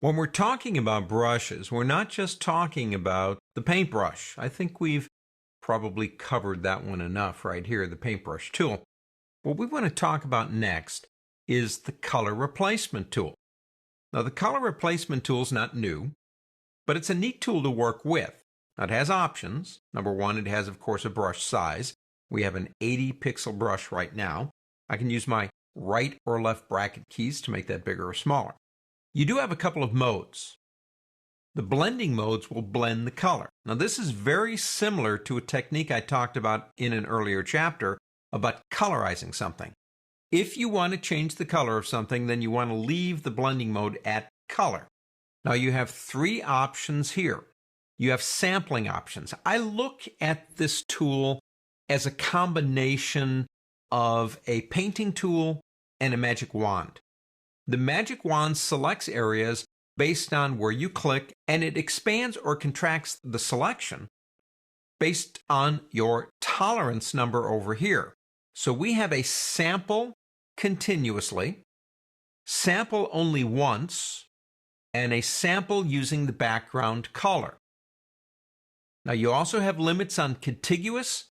When we're talking about brushes, we're not just talking about the paintbrush. I think we've probably covered that one enough right here, the paintbrush tool. What we want to talk about next is the color replacement tool. Now, the color replacement tool is not new, but it's a neat tool to work with. Now, it has options. Number one, it has, of course, a brush size. We have an 80 pixel brush right now. I can use my right or left bracket keys to make that bigger or smaller. You do have a couple of modes. The blending modes will blend the color. Now, this is very similar to a technique I talked about in an earlier chapter about colorizing something. If you want to change the color of something, then you want to leave the blending mode at color. Now, you have three options here. You have sampling options. I look at this tool as a combination of a painting tool and a magic wand. The magic wand selects areas based on where you click, and it expands or contracts the selection based on your tolerance number over here. So we have a sample continuously, sample only once, and a sample using the background color. Now, you also have limits on contiguous,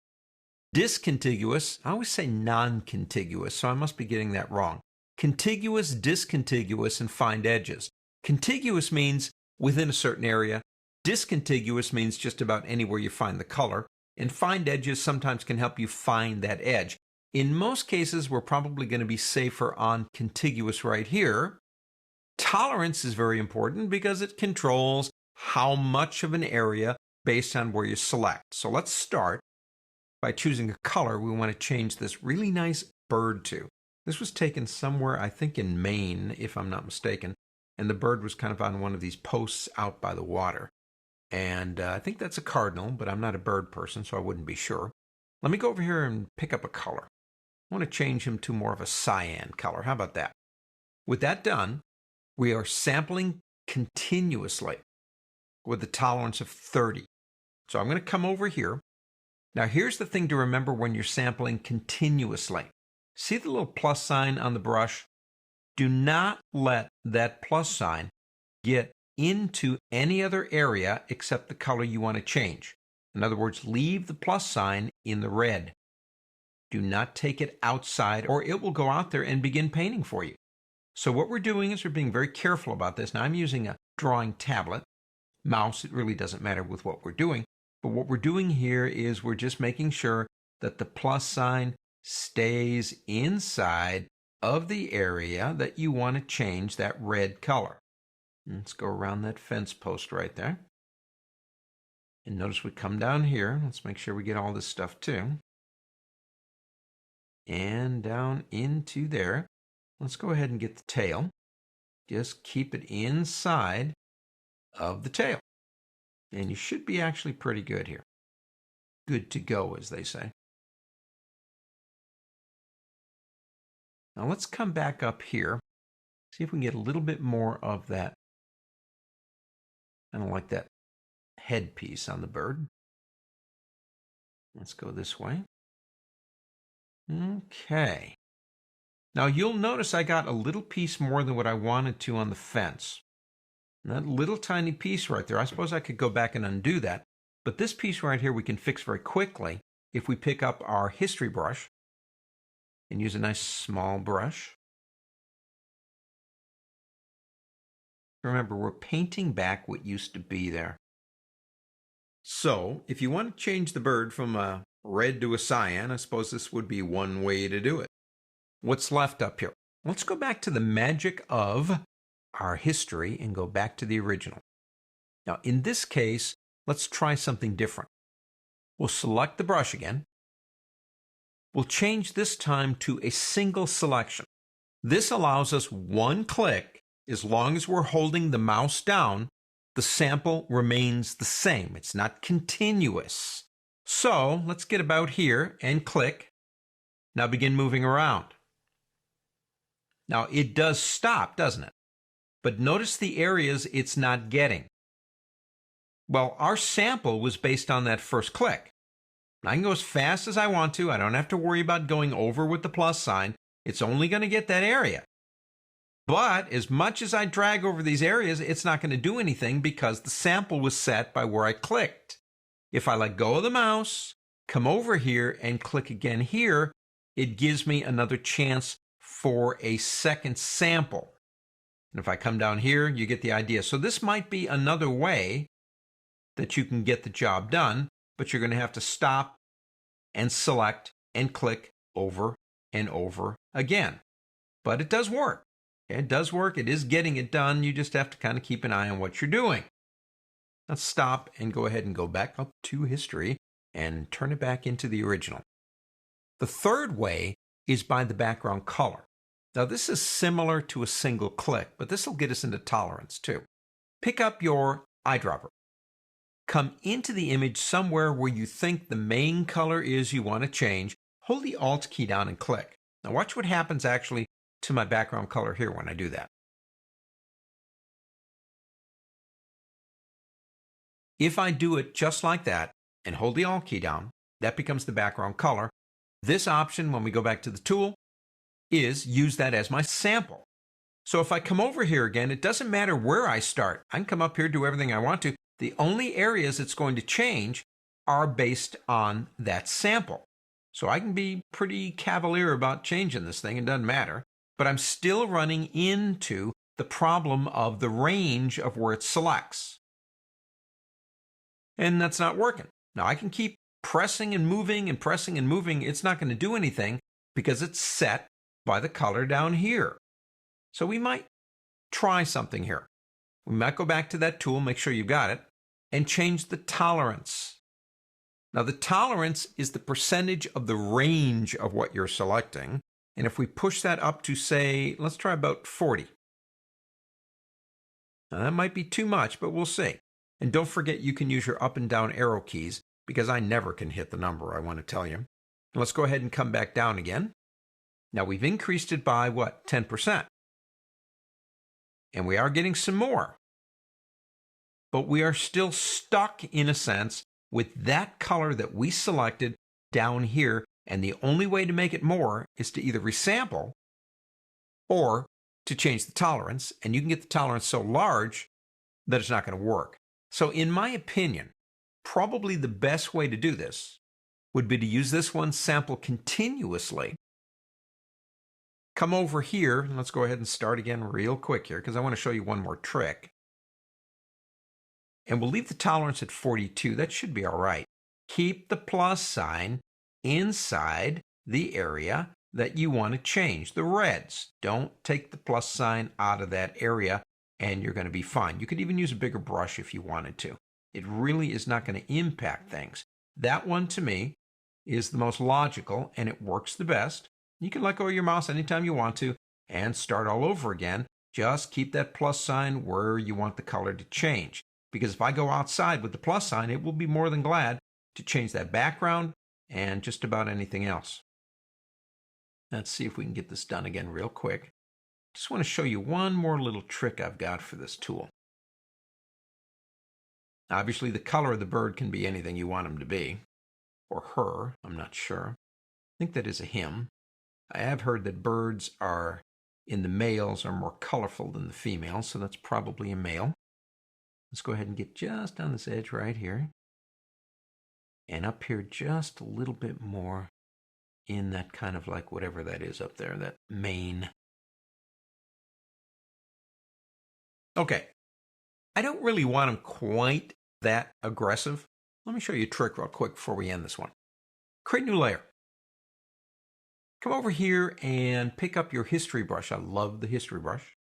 discontiguous. I always say non-contiguous, so I must be getting that wrong. Contiguous, discontiguous, and find edges. Contiguous means within a certain area. Discontiguous means just about anywhere you find the color. And find edges sometimes can help you find that edge. In most cases, we're probably going to be safer on contiguous right here. Tolerance is very important because it controls how much of an area based on where you select. So let's start by choosing a color we want to change this really nice bird to. This was taken somewhere, I think in Maine, if I'm not mistaken, and the bird was kind of on one of these posts out by the water. And I think that's a cardinal, but I'm not a bird person, so I wouldn't be sure. Let me go over here and pick up a color. I want to change him to more of a cyan color. How about that? With that done, we are sampling continuously with a tolerance of 30. So I'm going to come over here. Now, here's the thing to remember when you're sampling continuously. See the little plus sign on the brush? Do not let that plus sign get into any other area except the color you want to change. In other words, leave the plus sign in the red. Do not take it outside or it will go out there and begin painting for you. So what we're doing is we're being very careful about this. Now, I'm using a drawing tablet. Mouse, it really doesn't matter with what we're doing. But what we're doing here is we're just making sure that the plus sign stays inside of the area that you want to change that red color. Let's go around that fence post right there. And notice we come down here. Let's make sure we get all this stuff too. And down into there. Let's go ahead and get the tail. Just keep it inside of the tail. And you should be actually pretty good here. Good to go, as they say. Now let's come back up here. See if we can get a little bit more of that. I don't like that headpiece on the bird. Let's go this way. Okay. Now you'll notice I got a little piece more than what I wanted to on the fence. And that little tiny piece right there, I suppose I could go back and undo that. But this piece right here we can fix very quickly if we pick up our history brush and use a nice small brush. Remember, we're painting back what used to be there. So, if you want to change the bird from a red to a cyan, I suppose this would be one way to do it. What's left up here? Let's go back to the magic of our history and go back to the original. Now, in this case, let's try something different. We'll select the brush again. We'll change this time to a single selection. This allows us one click. As long as we're holding the mouse down, the sample remains the same. It's not continuous. So let's get about here and click. Now begin moving around. Now it does stop, doesn't it? But notice the areas it's not getting. Well, our sample was based on that first click. I can go as fast as I want to. I don't have to worry about going over with the plus sign. It's only going to get that area. But as much as I drag over these areas, it's not going to do anything because the sample was set by where I clicked. If I let go of the mouse, come over here and click again here, it gives me another chance for a second sample. And if I come down here, you get the idea. So this might be another way that you can get the job done, but you're going to have to stop and select and click over and over again. But it does work. It does work. It is getting it done. You just have to kind of keep an eye on what you're doing. Let's stop and go ahead and go back up to history and turn it back into the original. The third way is by the background color. Now this is similar to a single click, but this will get us into tolerance too. Pick up your eyedropper. Come into the image somewhere where you think the main color is you want to change. Hold the Alt key down and click. Now watch what happens actually to my background color here when I do that. If I do it just like that and hold the Alt key down, that becomes the background color. This option, when we go back to the tool, is use that as my sample. So if I come over here again, it doesn't matter where I start. I can come up here, do everything I want to. The only areas it's going to change are based on that sample. So I can be pretty cavalier about changing this thing. It doesn't matter. But I'm still running into the problem of the range of where it selects. And that's not working. Now I can keep pressing and moving and pressing and moving. It's not going to do anything because it's set by the color down here. So we might try something here. We might go back to that tool, make sure you've got it, and change the tolerance. Now the tolerance is the percentage of the range of what you're selecting. And if we push that up to, say, let's try about 40. Now that might be too much, but we'll see. And don't forget you can use your up and down arrow keys because I never can hit the number I want to tell you. Let's go ahead and come back down again. Now we've increased it by what? 10%. And we are getting some more. But we are still stuck, in a sense, with that color that we selected down here. And the only way to make it more is to either resample or to change the tolerance. And you can get the tolerance so large that it's not going to work. So in my opinion, probably the best way to do this would be to use this one, sample continuously. Come over here, and let's go ahead and start again real quick here because I want to show you one more trick. And we'll leave the tolerance at 42. That should be all right. Keep the plus sign inside the area that you want to change, the reds. Don't take the plus sign out of that area and you're going to be fine. You could even use a bigger brush if you wanted to. It really is not going to impact things. That one to me is the most logical and it works the best. You can let go of your mouse anytime you want to and start all over again. Just keep that plus sign where you want the color to change. Because if I go outside with the plus sign, it will be more than glad to change that background and just about anything else. Let's see if we can get this done again real quick. Just want to show you one more little trick I've got for this tool. Obviously, the color of the bird can be anything you want him to be, or her, I'm not sure. I think that is a him. I have heard that birds are, in the males, are more colorful than the females, so that's probably a male. Let's go ahead and get just on this edge right here. And up here just a little bit more in that kind of like whatever that is up there, that mane. Okay, I don't really want them quite that aggressive. Let me show you a trick real quick before we end this one. Create a new layer. Come over here and pick up your history brush. I love the history brush.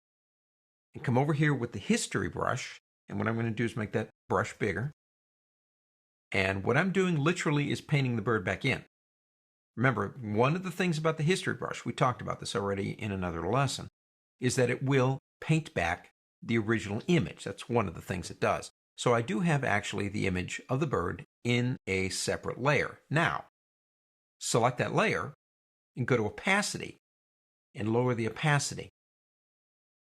And come over here with the history brush. And what I'm going to do is make that brush bigger. And what I'm doing literally is painting the bird back in. Remember, one of the things about the history brush, we talked about this already in another lesson, is that it will paint back the original image. That's one of the things it does. So I do have actually the image of the bird in a separate layer. Now, select that layer and go to opacity and lower the opacity.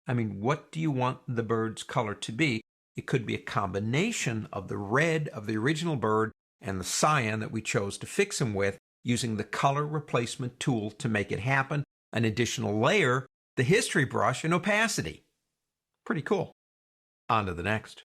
I mean, what do you want the bird's color to be? It could be a combination of the red of the original bird and the cyan that we chose to fix him with using the color replacement tool to make it happen. An additional layer the history brush, and opacity. Pretty cool. On to the next.